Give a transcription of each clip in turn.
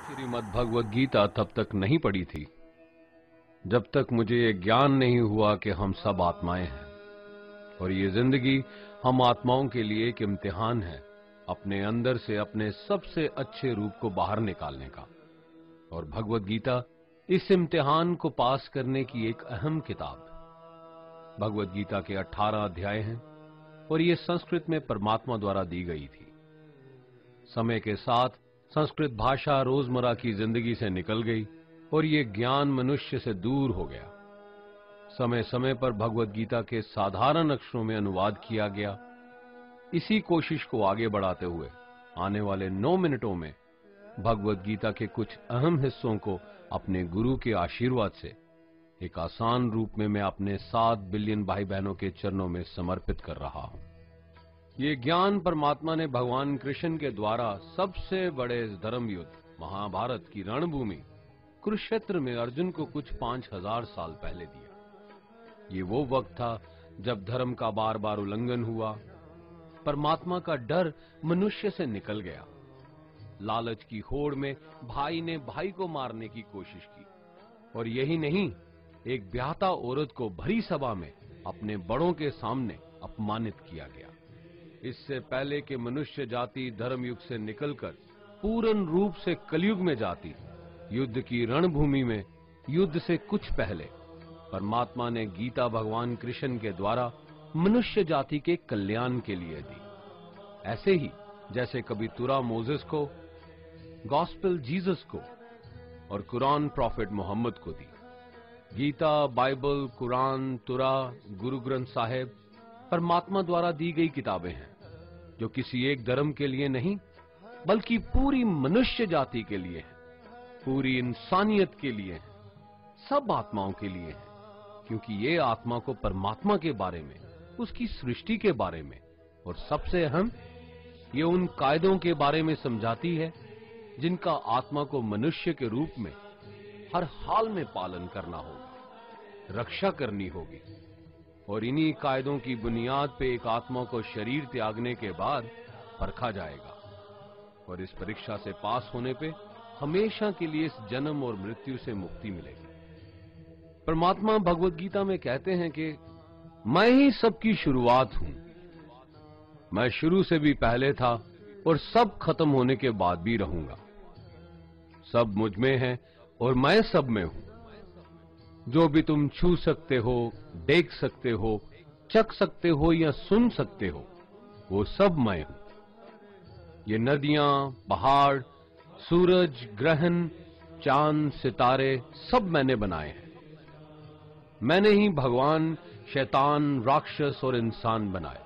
श्रीमद् भगवद गीता तब तक नहीं पढ़ी थी जब तक मुझे ये ज्ञान नहीं हुआ कि हम सब आत्माएं हैं और ये जिंदगी हम आत्माओं के लिए एक इम्तिहान है अपने अंदर से अपने सबसे अच्छे रूप को बाहर निकालने का। और भगवद गीता इस इम्तिहान को पास करने की एक अहम किताब। भगवद गीता के 18 अध्याय हैं और ये संस्कृत में परमात्मा द्वारा दी गई थी। समय के साथ संस्कृत भाषा रोजमर्रा की जिंदगी से निकल गई और ये ज्ञान मनुष्य से दूर हो गया। समय समय पर भगवद गीता के साधारण अक्षरों में अनुवाद किया गया। इसी कोशिश को आगे बढ़ाते हुए आने वाले 9 मिनटों में भगवद गीता के कुछ अहम हिस्सों को अपने गुरु के आशीर्वाद से एक आसान रूप में मैं अपने 7 बिलियन भाई बहनों के चरणों में समर्पित कर रहा हूं। ये ज्ञान परमात्मा ने भगवान कृष्ण के द्वारा सबसे बड़े धर्म युद्ध महाभारत की रणभूमि कुरुक्षेत्र में अर्जुन को कुछ 5000 साल पहले दिया। ये वो वक्त था जब धर्म का बार बार उल्लंघन हुआ, परमात्मा का डर मनुष्य से निकल गया। लालच की होड़ में भाई ने भाई को मारने की कोशिश की और यही नहीं, एक ब्याहता औरत को भरी सभा में अपने बड़ों के सामने अपमानित किया गया। इससे पहले कि मनुष्य जाति धर्म युग से निकलकर पूर्ण रूप से कलयुग में जाती, युद्ध की रणभूमि में युद्ध से कुछ पहले परमात्मा ने गीता भगवान कृष्ण के द्वारा मनुष्य जाति के कल्याण के लिए दी। ऐसे ही जैसे कभी तुरा मोसेस को, गॉस्पेल जीसस को और कुरान प्रॉफिट मोहम्मद को दी। गीता, बाइबल, कुरान, तुरा, गुरु ग्रंथ साहिब परमात्मा द्वारा दी गई किताबें हैं जो किसी एक धर्म के लिए नहीं बल्कि पूरी मनुष्य जाति के लिए हैं, पूरी इंसानियत के लिए हैं, सब आत्माओं के लिए हैं, क्योंकि ये आत्मा को परमात्मा के बारे में, उसकी सृष्टि के बारे में और सबसे अहम ये उन कायदों के बारे में समझाती है जिनका आत्मा को मनुष्य के रूप में हर हाल में पालन करना होगा, रक्षा करनी होगी। और इन्हीं कायदों की बुनियाद पे एक आत्मा को शरीर त्यागने के बाद परखा जाएगा और इस परीक्षा से पास होने पे हमेशा के लिए इस जन्म और मृत्यु से मुक्ति मिलेगी। परमात्मा भगवद गीता में कहते हैं कि मैं ही सबकी शुरुआत हूं, मैं शुरू से भी पहले था और सब खत्म होने के बाद भी रहूंगा। सब मुझ में है और मैं सब में हूं। जो भी तुम छू सकते हो, देख सकते हो, चख सकते हो या सुन सकते हो, वो सब मैं हूं। ये नदियां, पहाड़, सूरज, ग्रहण, चांद, सितारे सब मैंने बनाए हैं। मैंने ही भगवान, शैतान, राक्षस और इंसान बनाए।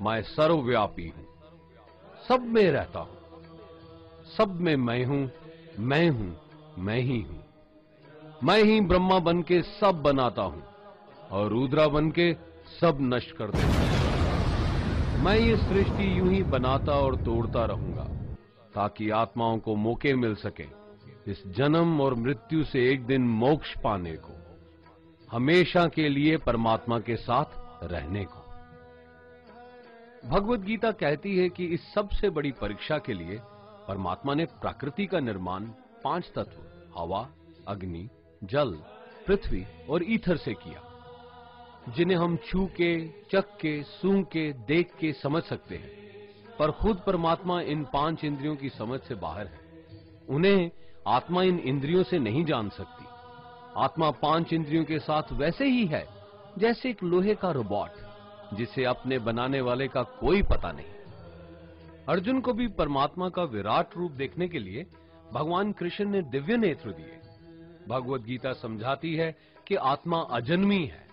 मैं सर्वव्यापी हूं, सब में रहता हूं, सब में मैं हूं, मैं ही हूं। मैं ही ब्रह्मा बन के सब बनाता हूं और रुद्रा बन के सब नष्ट कर देता हूं। मैं ये सृष्टि यूं ही बनाता और तोड़ता रहूंगा ताकि आत्माओं को मौके मिल सके इस जन्म और मृत्यु से एक दिन मोक्ष पाने को, हमेशा के लिए परमात्मा के साथ रहने को। भगवद गीता कहती है कि इस सबसे बड़ी परीक्षा के लिए परमात्मा ने प्रकृति का निर्माण 5 तत्व हवा, अग्नि, जल, पृथ्वी और ईथर से किया, जिन्हें हम छू के, चख के, सूंघ के, देख के समझ सकते हैं। पर खुद परमात्मा इन 5 इंद्रियों की समझ से बाहर है। उन्हें आत्मा इन इंद्रियों से नहीं जान सकती। आत्मा 5 इंद्रियों के साथ वैसे ही है जैसे एक लोहे का रोबोट जिसे अपने बनाने वाले का कोई पता नहीं। अर्जुन को भी परमात्मा का विराट रूप देखने के लिए भगवान कृष्ण ने दिव्य नेत्र दिए। भगवद गीता समझाती है कि आत्मा अजन्मी है,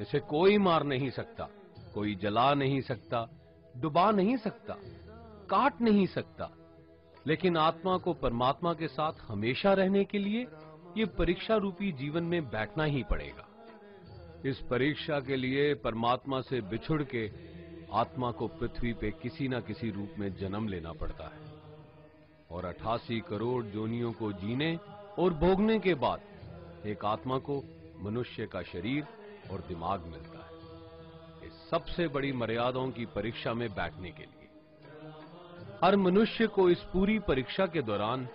इसे कोई मार नहीं सकता, कोई जला नहीं सकता, डुबा नहीं सकता, काट नहीं सकता। लेकिन आत्मा को परमात्मा के साथ हमेशा रहने के लिए ये परीक्षा रूपी जीवन में बैठना ही पड़ेगा। इस परीक्षा के लिए परमात्मा से बिछुड़ के आत्मा को पृथ्वी पे किसी न किसी रूप में जन्म लेना पड़ता है और 88 करोड़ योनियों को जीने और भोगने के बाद एक आत्मा को मनुष्य का शरीर और दिमाग मिलता है। इस सबसे बड़ी मर्यादाओं की परीक्षा में बैठने के लिए हर मनुष्य को इस पूरी परीक्षा के दौरान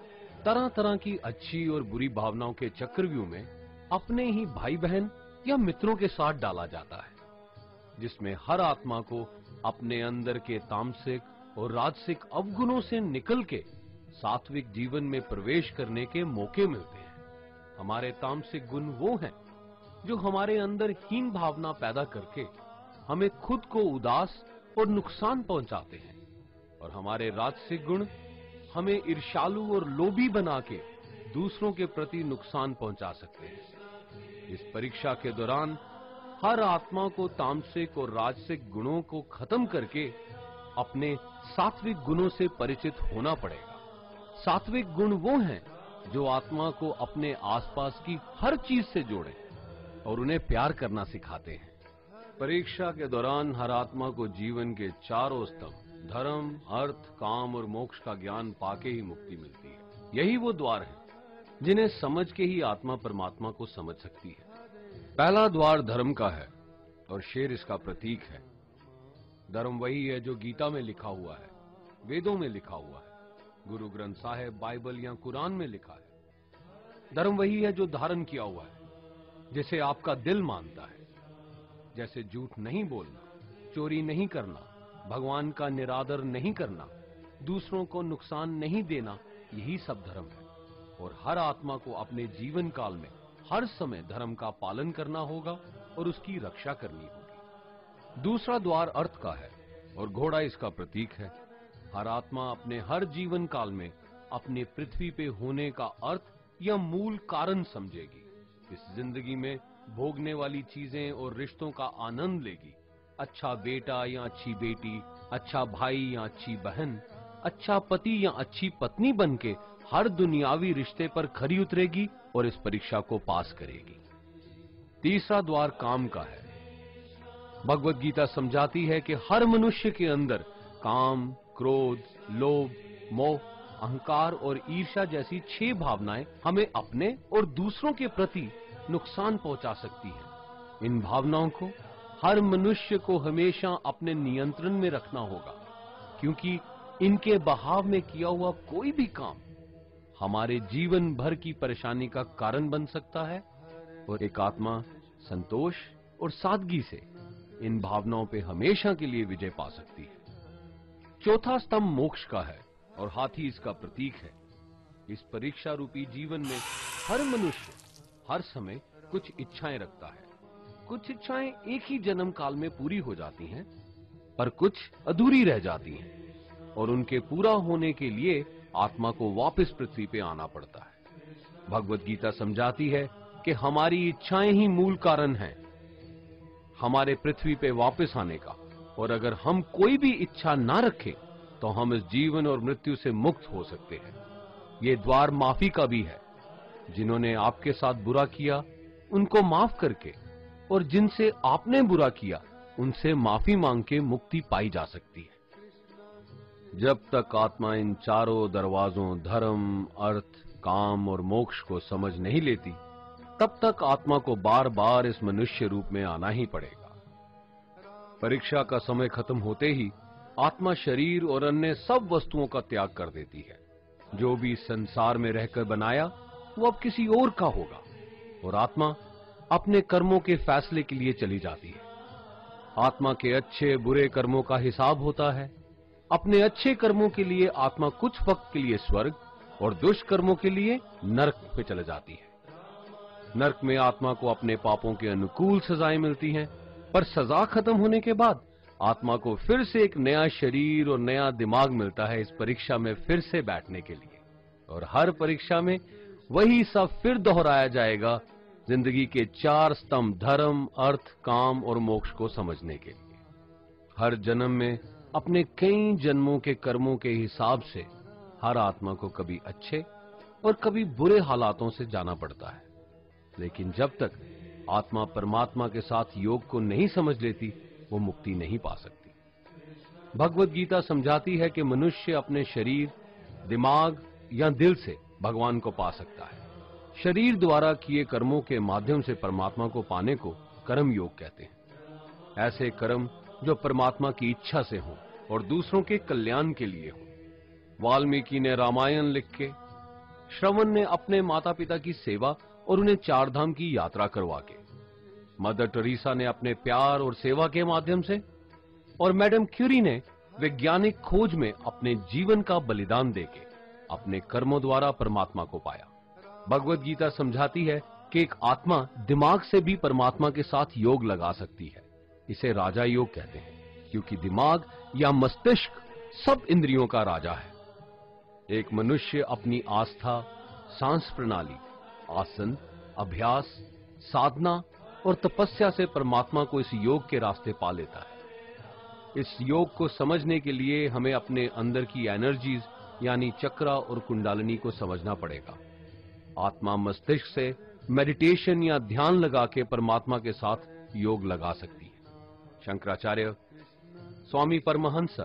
तरह तरह की अच्छी और बुरी भावनाओं के चक्रव्यूह में अपने ही भाई बहन या मित्रों के साथ डाला जाता है, जिसमें हर आत्मा को अपने अंदर के तामसिक और राजसिक अवगुणों से निकल के सात्विक जीवन में प्रवेश करने के मौके मिलते हैं। हमारे तामसिक गुण वो हैं जो हमारे अंदर हीन भावना पैदा करके हमें खुद को उदास और नुकसान पहुंचाते हैं, और हमारे राजसिक गुण हमें ईर्ष्यालु और लोभी बना के दूसरों के प्रति नुकसान पहुंचा सकते हैं। इस परीक्षा के दौरान हर आत्मा को तामसिक और राजसिक गुणों को खत्म करके अपने सात्विक गुणों से परिचित होना पड़ेगा। सात्विक गुण वो हैं जो आत्मा को अपने आसपास की हर चीज से जोड़े और उन्हें प्यार करना सिखाते हैं। परीक्षा के दौरान हर आत्मा को जीवन के चारों स्तंभ धर्म, अर्थ, काम और मोक्ष का ज्ञान पाके ही मुक्ति मिलती है। यही वो द्वार हैं जिन्हें समझ के ही आत्मा परमात्मा को समझ सकती है। पहला द्वार धर्म का है और शेर इसका प्रतीक है। धर्म वही है जो गीता में लिखा हुआ है, वेदों में लिखा हुआ है, गुरु ग्रंथ साहिब, बाइबल या कुरान में लिखा है। धर्म वही है जो धारण किया हुआ है, जिसे आपका दिल मानता है, जैसे झूठ नहीं बोलना, चोरी नहीं करना, भगवान का निरादर नहीं करना, दूसरों को नुकसान नहीं देना, यही सब धर्म है। और हर आत्मा को अपने जीवन काल में हर समय धर्म का पालन करना होगा और उसकी रक्षा करनी होगी। दूसरा द्वार अर्थ का है और घोड़ा इसका प्रतीक है। हर आत्मा अपने हर जीवन काल में अपने पृथ्वी पे होने का अर्थ या मूल कारण समझेगी। इस जिंदगी में भोगने वाली चीजें और रिश्तों का आनंद लेगी। अच्छा बेटा या अच्छी बेटी, अच्छा भाई या अच्छी बहन, अच्छा पति या अच्छी पत्नी बनके हर दुनियावी रिश्ते पर खरी उतरेगी और इस परीक्षा को पास करेगी। तीसरा द्वार काम का है। भगवत गीता समझाती है कि हर मनुष्य के अंदर काम, क्रोध, लोभ, मोह, अहंकार और ईर्ष्या जैसी 6 भावनाएं हमें अपने और दूसरों के प्रति नुकसान पहुंचा सकती हैं। इन भावनाओं को हर मनुष्य को हमेशा अपने नियंत्रण में रखना होगा, क्योंकि इनके बहाव में किया हुआ कोई भी काम हमारे जीवन भर की परेशानी का कारण बन सकता है। और एक आत्मा संतोष और सादगी से इन भावनाओं पे हमेशा के लिए विजय पा सकती है। चौथा स्तंभ मोक्ष का है और हाथी इसका प्रतीक है। इस परीक्षा रूपी जीवन में हर मनुष्य हर समय कुछ इच्छाएं रखता है। कुछ इच्छाएं एक ही जन्म काल में पूरी हो जाती हैं, पर कुछ अधूरी रह जाती हैं और उनके पूरा होने के लिए आत्मा को वापस पृथ्वी पे आना पड़ता है। भगवत गीता समझाती है कि हमारी इच्छाएं ही मूल कारण हैं हमारे पृथ्वी पे वापस आने का, और अगर हम कोई भी इच्छा ना रखें तो हम इस जीवन और मृत्यु से मुक्त हो सकते हैं। ये द्वार माफी का भी है। जिन्होंने आपके साथ बुरा किया उनको माफ करके और जिनसे आपने बुरा किया उनसे माफी मांग के मुक्ति पाई जा सकती है। जब तक आत्मा इन चारों दरवाजों धर्म, अर्थ, काम और मोक्ष को समझ नहीं लेती, तब तक आत्मा को बार बार इस मनुष्य रूप में आना ही पड़ेगा। परीक्षा का समय खत्म होते ही आत्मा शरीर और अन्य सब वस्तुओं का त्याग कर देती है। जो भी संसार में रहकर बनाया वो अब किसी और का होगा, और आत्मा अपने कर्मों के फैसले के लिए चली जाती है। आत्मा के अच्छे बुरे कर्मों का हिसाब होता है। अपने अच्छे कर्मों के लिए आत्मा कुछ वक्त के लिए स्वर्ग और दुष्कर्मों के लिए नरक पे चले जाती है। नरक में आत्मा को अपने पापों के अनुकूल सजाएं मिलती हैं, पर सजा खत्म होने के बाद आत्मा को फिर से एक नया शरीर और नया दिमाग मिलता है इस परीक्षा में फिर से बैठने के लिए। और हर परीक्षा में वही सब फिर दोहराया जाएगा, जिंदगी के 4 स्तंभ धर्म, अर्थ, काम और मोक्ष को समझने के लिए। हर जन्म में अपने कई जन्मों के कर्मों के हिसाब से हर आत्मा को कभी अच्छे और कभी बुरे हालातों से जाना पड़ता है। लेकिन जब तक आत्मा परमात्मा के साथ योग को नहीं समझ लेती, वो मुक्ति नहीं पा सकती। भगवत गीता समझाती है कि मनुष्य अपने शरीर, दिमाग या दिल से भगवान को पा सकता है। शरीर द्वारा किए कर्मों के माध्यम से परमात्मा को पाने को कर्म योग कहते हैं। ऐसे कर्म जो परमात्मा की इच्छा से हों और दूसरों के कल्याण के लिए हों। वाल्मीकि ने रामायण लिख के श्रवण ने अपने माता पिता की सेवा और उन्हें चारधाम की यात्रा करवा के, मदर टेरेसा ने अपने प्यार और सेवा के माध्यम से, और मैडम क्यूरी ने वैज्ञानिक खोज में अपने जीवन का बलिदान देके अपने कर्मों द्वारा परमात्मा को पाया। भगवत गीता समझाती है कि एक आत्मा दिमाग से भी परमात्मा के साथ योग लगा सकती है। इसे राजा योग कहते हैं, क्योंकि दिमाग या मस्तिष्क सब इंद्रियों का राजा है। एक मनुष्य अपनी आस्था, सांस प्रणाली, आसन, अभ्यास, साधना और तपस्या से परमात्मा को इस योग के रास्ते पा लेता है। इस योग को समझने के लिए हमें अपने अंदर की एनर्जीज यानी चक्रा और कुंडलिनी को समझना पड़ेगा। आत्मा मस्तिष्क से मेडिटेशन या ध्यान लगा के परमात्मा के साथ योग लगा सकती है। शंकराचार्य, स्वामी परमहंस,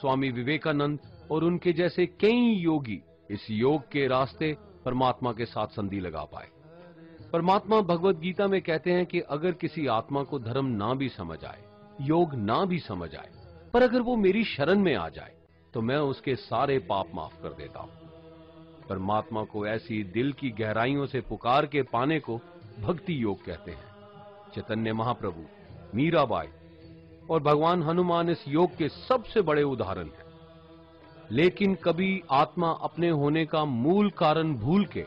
स्वामी विवेकानंद और उनके जैसे कई योगी इस योग के रास्ते परमात्मा के साथ संधि लगा पाए। परमात्मा भगवत गीता में कहते हैं कि अगर किसी आत्मा को धर्म ना भी समझ आए, योग ना भी समझ आए, पर अगर वो मेरी शरण में आ जाए तो मैं उसके सारे पाप माफ कर देता हूं। परमात्मा को ऐसी दिल की गहराइयों से पुकार के पाने को भक्ति योग कहते हैं। चैतन्य महाप्रभु, मीराबाई और भगवान हनुमान इस योग के सबसे बड़े उदाहरण हैं। लेकिन कभी आत्मा अपने होने का मूल कारण भूल के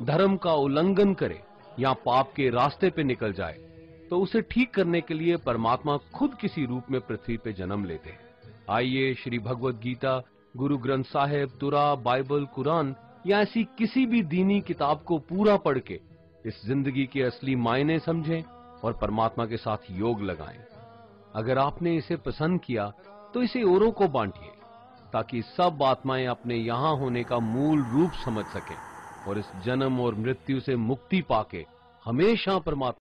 धर्म का उल्लंघन करे या पाप के रास्ते पे निकल जाए तो उसे ठीक करने के लिए परमात्मा खुद किसी रूप में पृथ्वी पे जन्म लेते हैं। आइए श्री भगवत गीता, गुरु ग्रंथ साहिब, तुरा, बाइबल, कुरान या ऐसी किसी भी दीनी किताब को पूरा पढ़ के इस जिंदगी के असली मायने समझें और परमात्मा के साथ योग लगाएं। अगर आपने इसे पसंद किया तो इसे औरों को बांटिए, ताकि सब आत्माएं अपने यहां होने का मूल रूप समझ सकें और इस जन्म और मृत्यु से मुक्ति पाके हमेशा परमात्मा